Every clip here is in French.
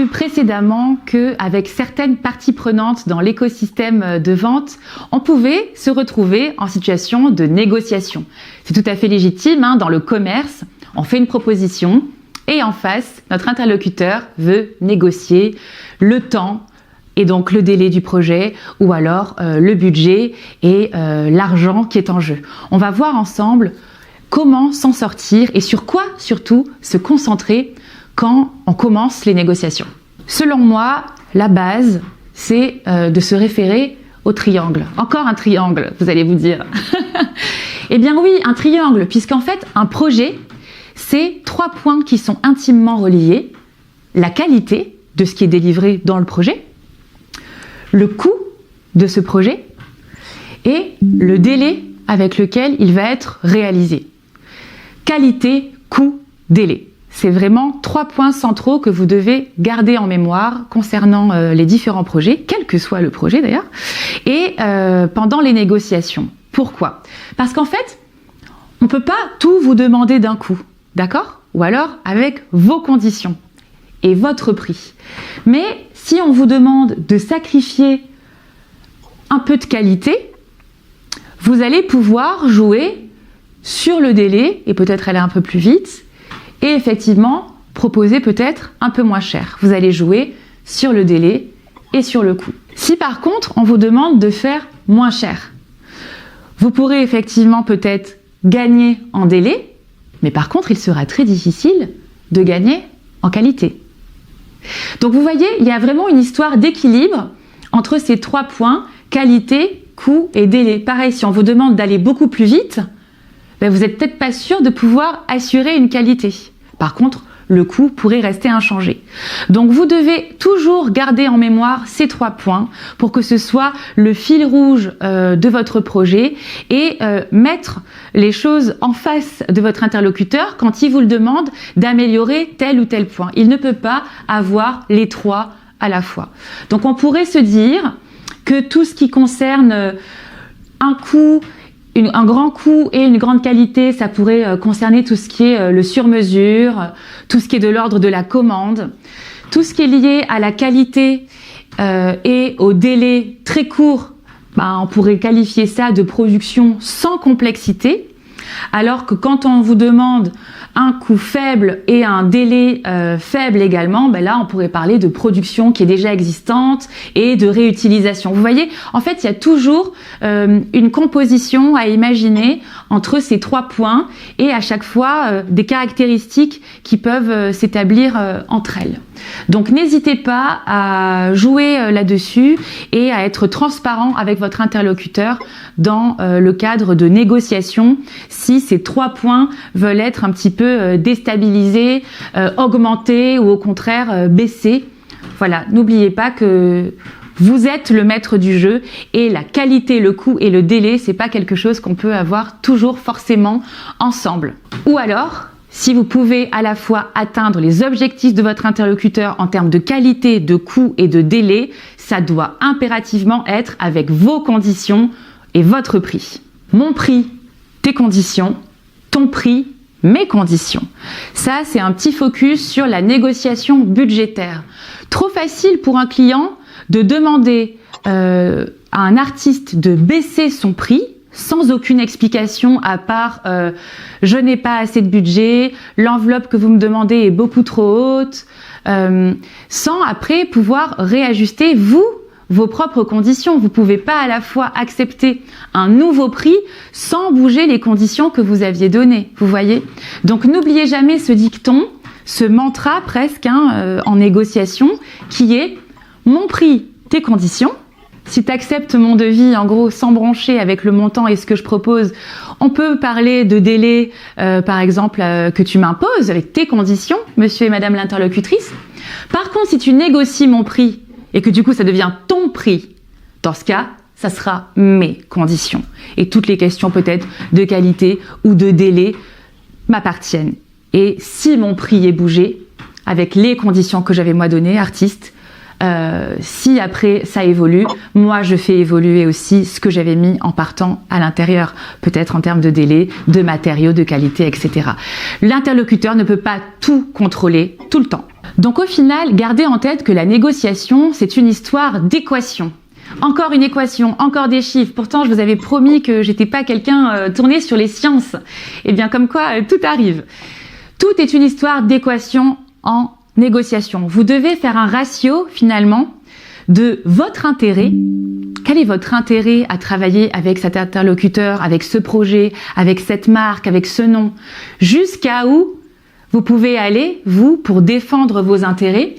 vu précédemment qu'avec certaines parties prenantes dans l'écosystème de vente, on pouvait se retrouver en situation de négociation. C'est tout à fait légitime, hein, dans le commerce, on fait une proposition et en face, notre interlocuteur veut négocier le temps et donc le délai du projet ou alors le budget et l'argent qui est en jeu. On va voir ensemble comment s'en sortir et sur quoi surtout se concentrer quand on commence les négociations. Selon moi, la base, c'est de se référer au triangle. Encore un triangle, vous allez vous dire. Eh bien oui, un triangle, puisqu'en fait, un projet, c'est 3 points qui sont intimement reliés. La qualité de ce qui est délivré dans le projet, le coût de ce projet et le délai avec lequel il va être réalisé. Qualité, coût, délai. C'est vraiment 3 points centraux que vous devez garder en mémoire concernant les différents projets, quel que soit le projet d'ailleurs, et pendant les négociations. Pourquoi? Parce qu'en fait, on ne peut pas tout vous demander d'un coup, d'accord? Ou alors avec vos conditions et votre prix. Mais si on vous demande de sacrifier un peu de qualité, vous allez pouvoir jouer sur le délai et peut-être aller un peu plus vite et effectivement proposer peut-être un peu moins cher. Vous allez jouer sur le délai et sur le coût. Si par contre on vous demande de faire moins cher, vous pourrez effectivement peut-être gagner en délai, mais par contre il sera très difficile de gagner en qualité. Donc vous voyez, il y a vraiment une histoire d'équilibre entre ces 3 points, qualité, coût et délai. Pareil, si on vous demande d'aller beaucoup plus vite, ben vous n'êtes peut-être pas sûr de pouvoir assurer une qualité. Par contre, le coût pourrait rester inchangé. Donc vous devez toujours garder en mémoire ces 3 points pour que ce soit le fil rouge de votre projet et mettre les choses en face de votre interlocuteur quand il vous le demande d'améliorer tel ou tel point. Il ne peut pas avoir les 3 à la fois. Donc on pourrait se dire que tout ce qui concerne un coût, un grand coût et une grande qualité, ça pourrait concerner tout ce qui est le sur-mesure, tout ce qui est de l'ordre de la commande, tout ce qui est lié à la qualité et au délai très court, on pourrait qualifier ça de production sans complexité, alors que quand on vous demande un coût faible et un délai faible également, là on pourrait parler de production qui est déjà existante et de réutilisation. Vous voyez, en fait il y a toujours une composition à imaginer entre ces 3 points et à chaque fois des caractéristiques qui peuvent s'établir entre elles. Donc n'hésitez pas à jouer là-dessus et à être transparent avec votre interlocuteur dans le cadre de négociations si ces 3 points veulent être un petit peu déstabilisés, augmentés ou au contraire baissés. Voilà, n'oubliez pas que vous êtes le maître du jeu et la qualité, le coût et le délai, c'est pas quelque chose qu'on peut avoir toujours forcément ensemble. Ou alors, si vous pouvez à la fois atteindre les objectifs de votre interlocuteur en termes de qualité, de coût et de délai, ça doit impérativement être avec vos conditions et votre prix. Mon prix, tes conditions, ton prix, mes conditions. Ça, c'est un petit focus sur la négociation budgétaire. Trop facile pour un client de demander à un artiste de baisser son prix sans aucune explication à part je n'ai pas assez de budget, l'enveloppe que vous me demandez est beaucoup trop haute, sans après pouvoir réajuster vos propres conditions. Vous ne pouvez pas à la fois accepter un nouveau prix sans bouger les conditions que vous aviez données, vous voyez. Donc n'oubliez jamais ce dicton, ce mantra presque en négociation qui est mon prix, tes conditions. Si tu acceptes mon devis, en gros, sans broncher avec le montant et ce que je propose, on peut parler de délai, par exemple, que tu m'imposes avec tes conditions, monsieur et madame l'interlocutrice. Par contre, si tu négocies mon prix et que du coup, ça devient ton prix, dans ce cas, ça sera mes conditions. Et toutes les questions peut-être de qualité ou de délai m'appartiennent. Et si mon prix est bougé, avec les conditions que j'avais moi données, artiste, si après ça évolue, moi je fais évoluer aussi ce que j'avais mis en partant à l'intérieur, peut-être en termes de délai, de matériaux, de qualité, etc. L'interlocuteur ne peut pas tout contrôler tout le temps. Donc au final, gardez en tête que la négociation, c'est une histoire d'équation. Encore une équation, encore des chiffres. Pourtant, je vous avais promis que j'étais pas quelqu'un tourné sur les sciences. Eh bien, comme quoi, tout arrive. Tout est une histoire d'équation en négociation. Vous devez faire un ratio, finalement, de votre intérêt. Quel est votre intérêt à travailler avec cet interlocuteur, avec ce projet, avec cette marque, avec ce nom, jusqu'à où vous pouvez aller, vous, pour défendre vos intérêts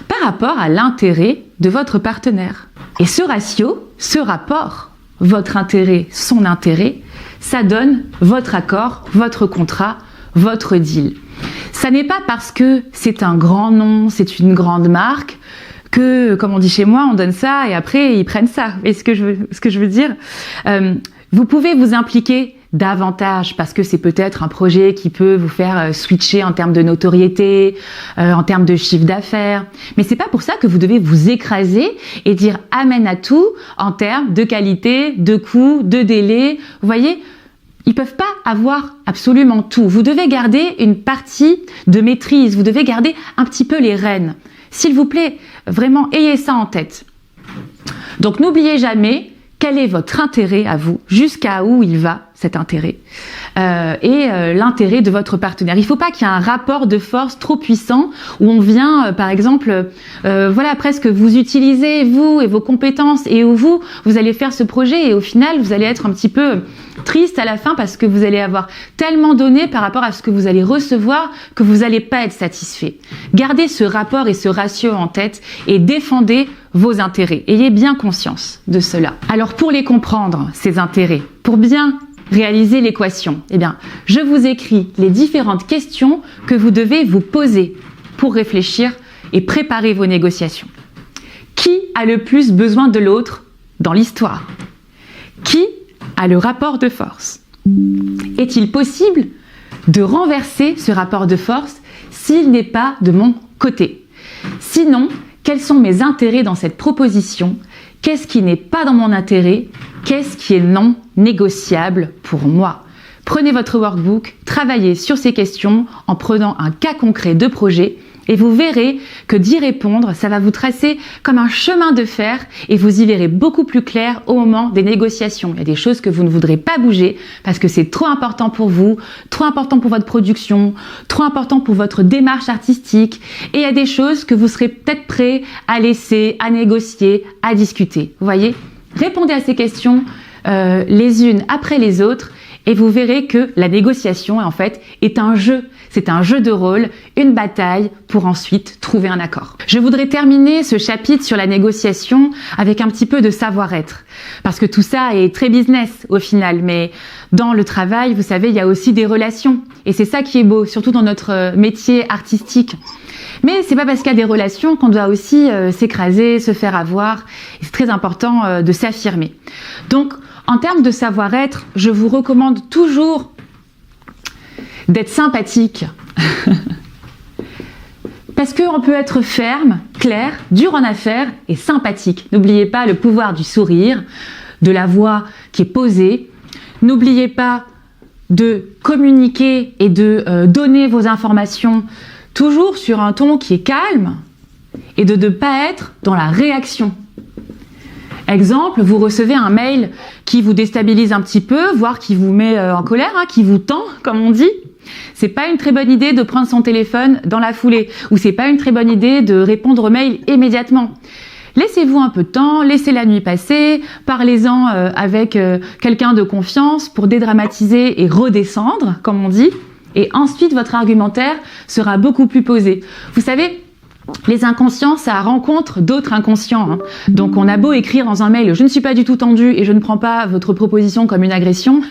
par rapport à l'intérêt de votre partenaire. Et ce ratio, ce rapport, votre intérêt, son intérêt, ça donne votre accord, votre contrat, votre deal. Ça n'est pas parce que c'est un grand nom, c'est une grande marque, que, comme on dit chez moi, on donne ça et après ils prennent ça. Et ce que je veux dire, vous pouvez vous impliquer davantage parce que c'est peut-être un projet qui peut vous faire switcher en termes de notoriété, en termes de chiffre d'affaires. Mais c'est pas pour ça que vous devez vous écraser et dire amen à tout en termes de qualité, de coût, de délai. Vous voyez, ils peuvent pas avoir absolument tout. Vous devez garder une partie de maîtrise. Vous devez garder un petit peu les rênes. S'il vous plaît, vraiment ayez ça en tête. Donc n'oubliez jamais quel est votre intérêt à vous, jusqu'à où il va cet intérêt, et l'intérêt de votre partenaire. Il ne faut pas qu'il y ait un rapport de force trop puissant où on vient, par exemple, voilà, presque vous utiliser, vous et vos compétences, et où vous allez faire ce projet et au final, vous allez être un petit peu triste à la fin parce que vous allez avoir tellement donné par rapport à ce que vous allez recevoir que vous n'allez pas être satisfait. Gardez ce rapport et ce ratio en tête et défendez vos intérêts. Ayez bien conscience de cela. Alors pour les comprendre, ces intérêts, pour bien réaliser l'équation, eh bien, je vous écris les différentes questions que vous devez vous poser pour réfléchir et préparer vos négociations. Qui a le plus besoin de l'autre dans l'histoire? Qui a le rapport de force? Est-il possible de renverser ce rapport de force s'il n'est pas de mon côté? Sinon, quels sont mes intérêts dans cette proposition? Qu'est-ce qui n'est pas dans mon intérêt? Qu'est-ce qui est non négociable pour moi? Prenez votre workbook, travaillez sur ces questions en prenant un cas concret de projet et vous verrez que d'y répondre, ça va vous tracer comme un chemin de fer et vous y verrez beaucoup plus clair au moment des négociations. Il y a des choses que vous ne voudrez pas bouger parce que c'est trop important pour vous, trop important pour votre production, trop important pour votre démarche artistique, et il y a des choses que vous serez peut-être prêt à laisser, à négocier, à discuter. Vous voyez? Répondez à ces questions les unes après les autres et vous verrez que la négociation, en fait, est un jeu. C'est un jeu de rôle, une bataille pour ensuite trouver un accord. Je voudrais terminer ce chapitre sur la négociation avec un petit peu de savoir-être. Parce que tout ça est très business au final, mais dans le travail, vous savez, il y a aussi des relations. Et c'est ça qui est beau, surtout dans notre métier artistique. Mais c'est pas parce qu'il y a des relations qu'on doit aussi s'écraser, se faire avoir. Et c'est très important de s'affirmer. Donc, en termes de savoir-être, je vous recommande toujours d'être sympathique. Parce qu'on peut être ferme, clair, dur en affaires et sympathique. N'oubliez pas le pouvoir du sourire, de la voix qui est posée. N'oubliez pas de communiquer et de donner vos informations toujours sur un ton qui est calme et de ne pas être dans la réaction. Exemple, vous recevez un mail qui vous déstabilise un petit peu, voire qui vous met en colère, qui vous tend, comme on dit. C'est pas une très bonne idée de prendre son téléphone dans la foulée, ou c'est pas une très bonne idée de répondre au mail immédiatement. Laissez-vous un peu de temps, laissez la nuit passer, parlez-en avec quelqu'un de confiance pour dédramatiser et redescendre, comme on dit, et ensuite votre argumentaire sera beaucoup plus posé. Vous savez, les inconscients, ça rencontre d'autres inconscients. Donc on a beau écrire dans un mail « je ne suis pas du tout tendu et je ne prends pas votre proposition comme une agression »,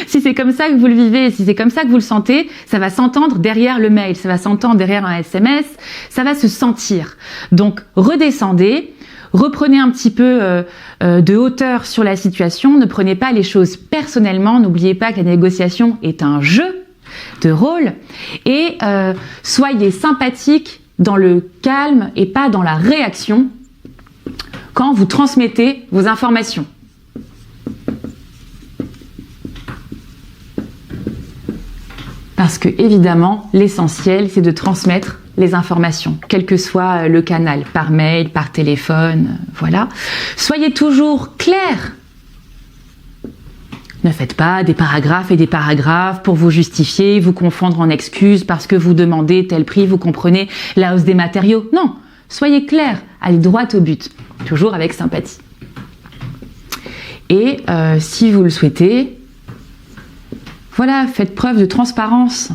si c'est comme ça que vous le vivez, si c'est comme ça que vous le sentez, ça va s'entendre derrière le mail, ça va s'entendre derrière un SMS, ça va se sentir. Donc redescendez, reprenez un petit peu de hauteur sur la situation, ne prenez pas les choses personnellement, n'oubliez pas que la négociation est un jeu de rôle et soyez sympathique dans le calme et pas dans la réaction quand vous transmettez vos informations. Parce que, évidemment, l'essentiel, c'est de transmettre les informations, quel que soit le canal, par mail, par téléphone, voilà. Soyez toujours clair. Ne faites pas des paragraphes et des paragraphes pour vous justifier, vous confondre en excuses parce que vous demandez tel prix, vous comprenez la hausse des matériaux. Non, soyez clair, allez droit au but, toujours avec sympathie. Et si vous le souhaitez, voilà, faites preuve de transparence,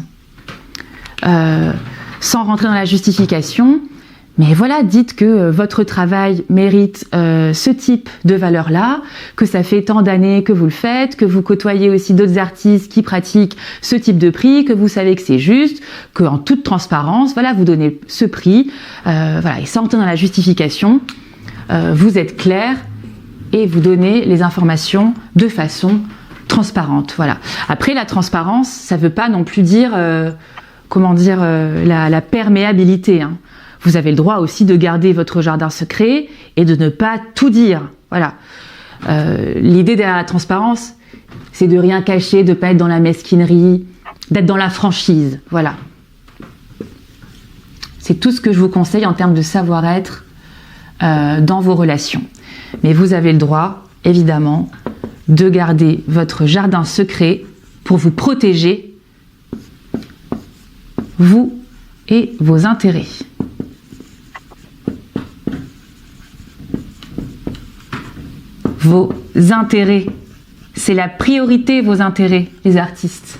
sans rentrer dans la justification. Mais voilà, dites que votre travail mérite ce type de valeur-là, que ça fait tant d'années que vous le faites, que vous côtoyez aussi d'autres artistes qui pratiquent ce type de prix, que vous savez que c'est juste, qu'en toute transparence, voilà, vous donnez ce prix, voilà, et sans rentrer dans la justification, vous êtes clair et vous donnez les informations de façon transparente. Voilà. Après, la transparence, ça ne veut pas non plus dire, la perméabilité, hein. Vous avez le droit aussi de garder votre jardin secret et de ne pas tout dire. Voilà. L'idée derrière la transparence, c'est de rien cacher, de ne pas être dans la mesquinerie, d'être dans la franchise. Voilà. C'est tout ce que je vous conseille en termes de savoir-être dans vos relations. Mais vous avez le droit, évidemment, de garder votre jardin secret pour vous protéger, vous et vos intérêts. Vos intérêts, c'est la priorité, vos intérêts, les artistes.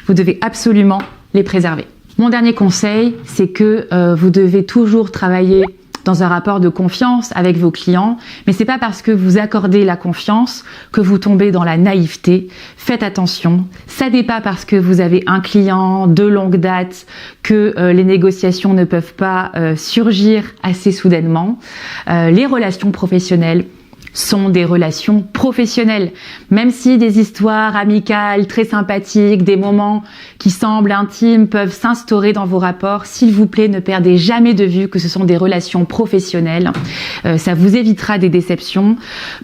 Vous devez absolument les préserver. Mon dernier conseil, c'est que vous devez toujours travailler dans un rapport de confiance avec vos clients, mais c'est pas parce que vous accordez la confiance que vous tombez dans la naïveté. Faites attention, ça n'est pas parce que vous avez un client de longue date que les négociations ne peuvent pas surgir assez soudainement. Les relations professionnelles sont des relations professionnelles. Même si des histoires amicales très sympathiques, des moments qui semblent intimes peuvent s'instaurer dans vos rapports, s'il vous plaît, ne perdez jamais de vue que ce sont des relations professionnelles. Ça vous évitera des déceptions.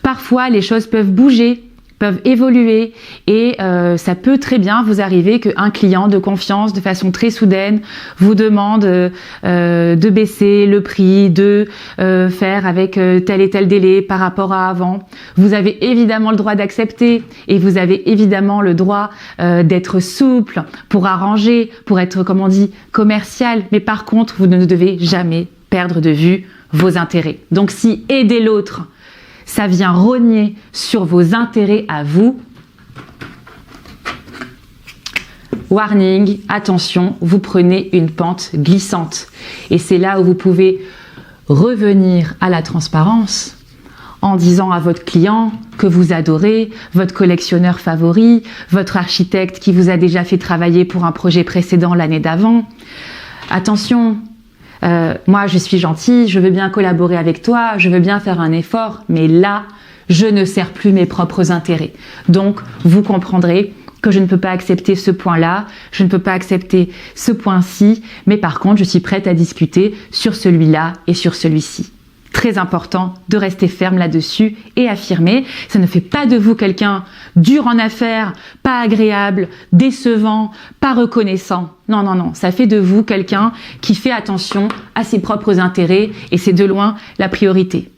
Parfois, les choses peuvent bouger, peuvent évoluer et ça peut très bien vous arriver qu'un client de confiance, de façon très soudaine, vous demande de baisser le prix, de faire avec tel et tel délai par rapport à avant. Vous avez évidemment le droit d'accepter et vous avez évidemment le droit d'être souple pour arranger, pour être, comme on dit, commercial. Mais par contre, vous ne devez jamais perdre de vue vos intérêts. Donc si aider l'autre, ça vient rogner sur vos intérêts à vous, warning, attention, vous prenez une pente glissante. Et c'est là où vous pouvez revenir à la transparence en disant à votre client que vous adorez, votre collectionneur favori, votre architecte qui vous a déjà fait travailler pour un projet précédent l'année d'avant. Attention, moi je suis gentille, je veux bien collaborer avec toi, je veux bien faire un effort, mais là, je ne sers plus mes propres intérêts. Donc, vous comprendrez que je ne peux pas accepter ce point-là, je ne peux pas accepter ce point-ci, mais par contre, je suis prête à discuter sur celui-là et sur celui-ci. Très important de rester ferme là-dessus et affirmer. Ça ne fait pas de vous quelqu'un dur en affaires, pas agréable, décevant, pas reconnaissant. Non, non, non. Ça fait de vous quelqu'un qui fait attention à ses propres intérêts et c'est de loin la priorité.